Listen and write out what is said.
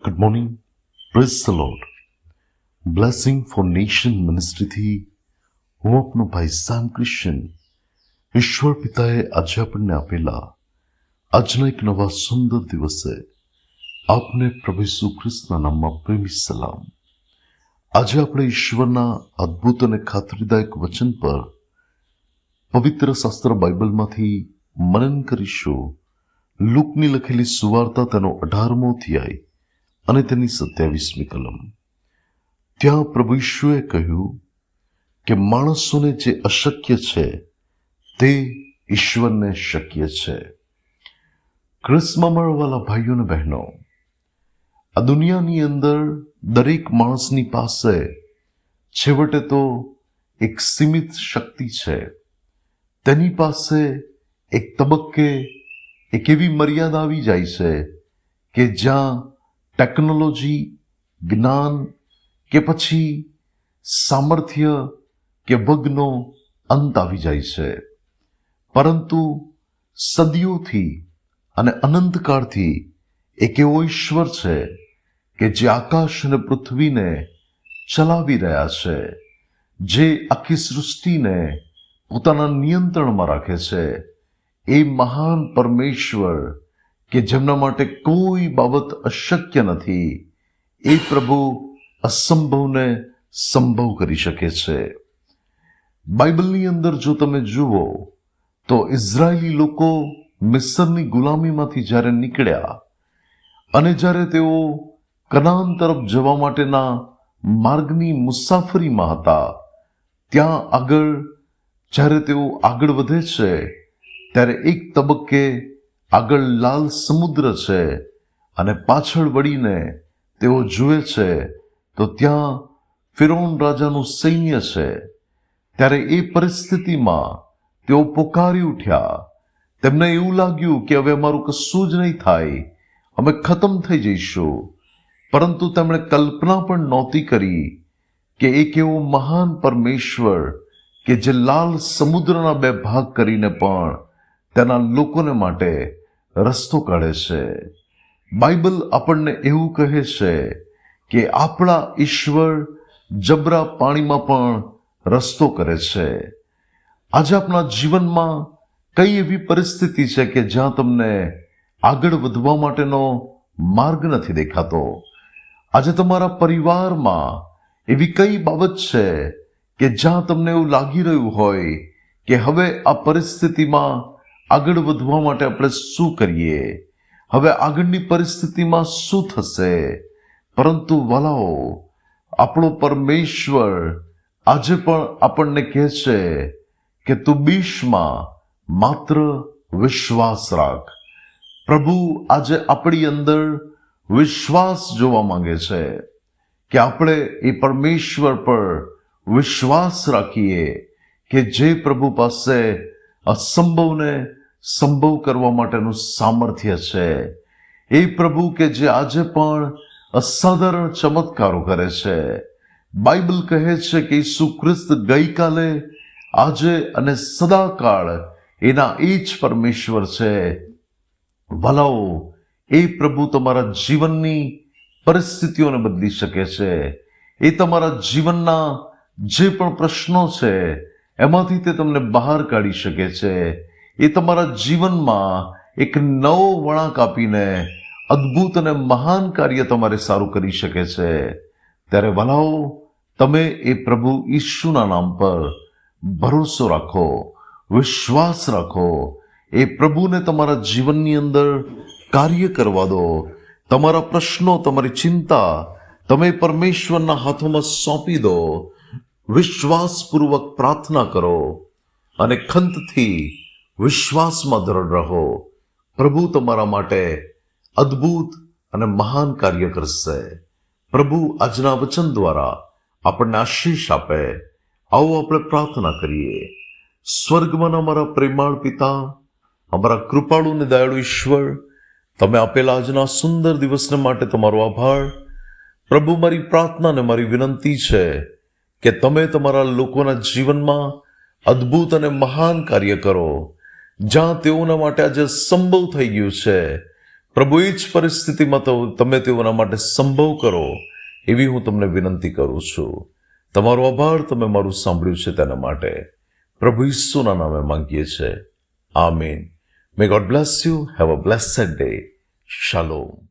Good morning, praise the Lord. Blessing for nation મિનિસ્ટ્રીથી હું આપનો ભાઈ સામ ક્રિશ્ચન. ઈશ્વર પિતાએ આજે આપણને આપેલા આજના એક નવા સુંદર દિવસે આપને પ્રભુ ઈસુ ખ્રિસ્તના નામમાં પ્રેમી સલામ. આજે આપણે ઈશ્વરના અદ્ભુત અને ખાતરીદાયક વચન પર પવિત્ર શાસ્ત્ર બાઇબલમાંથી મનન કરીશું. લૂકની લખેલી સુવાર્તા તેનો 18મો અધ્યાય અને તેની 27મી કલમ. ત્યાં પ્રભુ ઈશુએ કહ્યું કે માણસોને જે અશક્ય છે તે ઈશ્વરને શક્ય છે. ખ્રિસ્તમાં મળવાલા ભાઈઓ અને બહેનો, આ દુનિયાની અંદર દરેક માણસની પાસે છેવટે તો એક સીમિત શક્તિ છે. તેની પાસે એક તબક્કે એક એવી મર્યાદા આવી જાય છે કે જ્યાં ટેકનોલોજી, જ્ઞાન કે પછી સામર્થ્ય કે વગનો અંત આવી જાય છે. પરંતુ સદીઓથી અને અનંતકાળથી એક એવો ઈશ્વર છે કે જે આકાશ અને પૃથ્વીને ચલાવી રહ્યા છે, જે આખી સૃષ્ટિને પોતાના નિયંત્રણમાં રાખે છે. એ મહાન પરમેશ્વર કે જેમના માટે કોઈ બાબત અશક્ય નથી, એ પ્રભુ અસંભવને સંભવ કરી શકે છે. બાઇબલની અંદર જો તમે જુઓ તો ઇઝરાયેલી લોકો મિસ્રની ગુલામીમાંથી જ્યારે નીકળ્યા અને જ્યારે તેઓ કનાન તરફ જવા માટેના માર્ગની મુસાફરીમાં હતા, ત્યાં આગળ જ્યારે તેઓ આગળ વધે છે ત્યારે એક તબક્કે આગળ લાલ સમુદ્ર છે અને પાછળ વળીને તેઓ જુએ છે તો ત્યાં ફિરૌન રાજાનું સૈન્ય છે. ત્યારે એ પરિસ્થિતિમાં તેઓ પોકારી ઉઠ્યા. તેમને એવું લાગ્યું કે હવે અમારું કશું જ નહીં થાય, અમે ખતમ થઈ જઈશું. પરંતુ તેમણે કલ્પના પણ નહોતી કરી કે એક એવો મહાન પરમેશ્વર કે જે લાલ સમુદ્રના 2 ભાગ કરીને પણ તેના લોકોને માટે રસ્તો કાઢે છે. બાઇબલ આપણને એવું કહે છે કે આપણા ઈશ્વર જબરા પાણીમાં પણ રસ્તો કરે છે. આજે આપણા જીવનમાં કઈ એવી પરિસ્થિતિ છે કે જ્યાં તમને આગળ વધવા માટેનો માર્ગ નથી દેખાતો? આજે તમારા પરિવારમાં એવી કઈ બાબત છે કે જ્યાં તમને એવું લાગી રહ્યું હોય કે હવે આ પરિસ્થિતિમાં આગળ વધવા માટે આપણે શું કરીએ, હવે આગળની પરિસ્થિતિમાં શું થશે? પરંતુ વાલાઓ, આપણો પરમેશ્વર આજે પણ આપણને કહે છે કે તું બીશમાં માત્ર વિશ્વાસ રાખ. પ્રભુ આજે આપણી અંદર વિશ્વાસ જોવા માંગે છે કે આપણે એ પરમેશ્વર પર વિશ્વાસ રાખીએ કે જે પ્રભુ પાસે અસંભવને સંભવ કરવા માટેનું સામર્થ્ય છે. એ પ્રભુ કે જે આજે પણ અસાધારણ ચમત્કારો કરે છે. બાઇબલ કહે છે કે ઈસુ ખ્રિસ્ત ગઈકાલે, આજે અને સદાકાળ એના એ જ પરમેશ્વર છે. ભલાઓ, એ પ્રભુ તમારા જીવનની પરિસ્થિતિઓને બદલી શકે છે. એ તમારા જીવનના જે પણ પ્રશ્નો છે એમાંથી તે તમને બહાર કાઢી શકે છે. એ તમારા જીવનમાં એક નવો વળાંક આપીને અદ્ભુત અને મહાન કાર્ય તમારે સારું કરી શકે છે. ત્યારે ભલાઓ, તમે એ પ્રભુ ઈશુના નામ પર ભરોસો રાખો, વિશ્વાસ રાખો. એ પ્રભુને તમારા જીવનની અંદર કાર્ય કરવા દો. તમારા પ્રશ્નો, તમારી ચિંતા તમે પરમેશ્વરના હાથોમાં સોંપી દો. વિશ્વાસપૂર્વક પ્રાર્થના કરો અને ખંતથી વિશ્વાસમાં દ્રઢ રહો. પ્રભુ તમારા માટે અદ્ભુત અને મહાન કાર્ય કરશે. પ્રભુ આજના વચન દ્વારા આપણને આશીષ આપે. આવો આપણે પ્રાર્થના કરીએ. સ્વર્ગમાં અમારા પ્રેમાળ પિતા, અમારા કૃપાળુ અને દયાળુ ઈશ્વર, તમે આપેલા આજના સુંદર દિવસને માટે તમારો આભાર. પ્રભુ, મારી પ્રાર્થના અને મારી વિનંતી છે કે તમે તમારા લોકોના જીવનમાં અદ્ભુત અને મહાન કાર્ય કરો. જ્યાં તેઓના માટે આજે સંભવ થઈ ગયું છે, પ્રભુ એ જ પરિસ્થિતિમાં તો તમે તેઓના માટે સંભવ કરો એવી હું તમને વિનંતી કરું છું. તમારો આભાર, તમે મારું સાંભળ્યું છે તેના માટે. પ્રભુ ઈસુના નામે માંગીએ છીએ. Amen. May God bless you. Have a blessed day. શાલોમ.